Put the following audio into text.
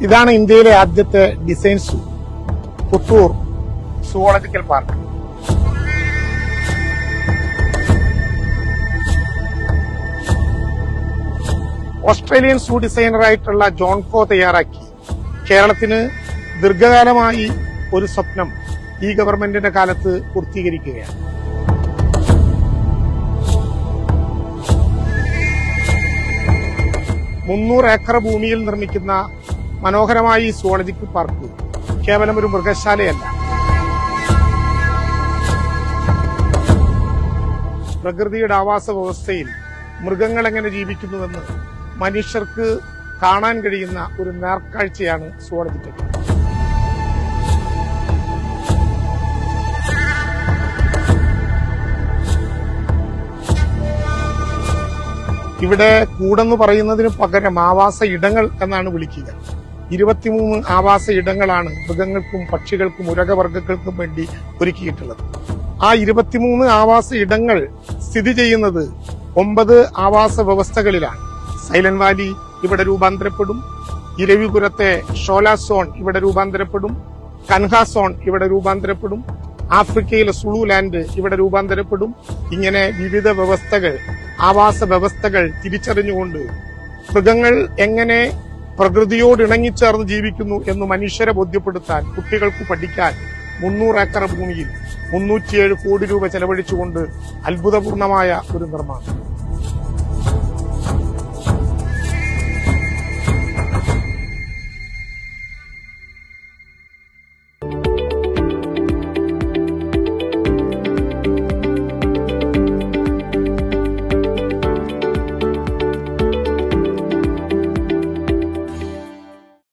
ഇതാണ് ഇന്ത്യയിലെ ആദ്യത്തെ ഡിസൈൻ സൂ, പുത്തൂർ സുവോളജിക്കൽ പാർക്ക്. ഓസ്ട്രേലിയൻ സൂ ഡിസൈനറായിട്ടുള്ള ജോൺ കോ തയ്യാറാക്കി കേരളത്തിന് ദീർഘകാലമായി ഒരു സ്വപ്നം ഈ ഗവൺമെന്റിന്റെ കാലത്ത് പൂർത്തീകരിക്കുകയാണ്. മുന്നൂറ് ഏക്കർ ഭൂമിയിൽ നിർമ്മിക്കുന്ന മനോഹരമായ ഈ സുവോളജിക്കൽ പാർക്ക് കേവലം ഒരു മൃഗശാലയല്ല, പ്രകൃതിയുടെ ആവാസ വ്യവസ്ഥയിൽ മൃഗങ്ങൾ എങ്ങനെ ജീവിക്കുന്നുവെന്ന് മനുഷ്യർക്ക് കാണാൻ കഴിയുന്ന ഒരു നേർക്കാഴ്ചയാണ് സുവോളജിക്കൽ. ഇവിടെ കൂടെന്ന് പറയുന്നതിന് പകരം ആവാസ ഇടങ്ങൾ എന്നാണ് വിളിക്കുക. 23 ആവാസ ഇടങ്ങളാണ് മൃഗങ്ങൾക്കും പക്ഷികൾക്കും ഉരകവർഗ്ഗങ്ങൾക്കും വേണ്ടി ഒരുക്കിയിട്ടുള്ളത്. ആ 23 ആവാസ ഇടങ്ങൾ സ്ഥിതി ചെയ്യുന്നത് 9 ആവാസ വ്യവസ്ഥകളിലാണ്. സൈലന്റ് വാലി ഇവിടെ രൂപാന്തരപ്പെടും, ഇരവിപുരത്തെ ഷോല സോൺ ഇവിടെ രൂപാന്തരപ്പെടും, കൻഹ സോൺ ഇവിടെ രൂപാന്തരപ്പെടും, ആഫ്രിക്കയിലെ സുളു ലാൻഡ് ഇവിടെ രൂപാന്തരപ്പെടും. ഇങ്ങനെ വിവിധ വ്യവസ്ഥകൾ, ആവാസ വ്യവസ്ഥകൾ തിരിച്ചറിഞ്ഞുകൊണ്ട് മൃഗങ്ങൾ എങ്ങനെ പ്രകൃതിയോട് ഇണങ്ങിച്ചേർന്ന് ജീവിക്കുന്നു എന്ന് മനുഷ്യരെ ബോധ്യപ്പെടുത്താൻ, കുട്ടികൾക്ക് പഠിക്കാൻ 300 ഏക്കർ ഭൂമിയിൽ 307 കോടി രൂപ ചെലവഴിച്ചുകൊണ്ട് അത്ഭുതപൂർണമായ ഒരു നിർമ്മാണം.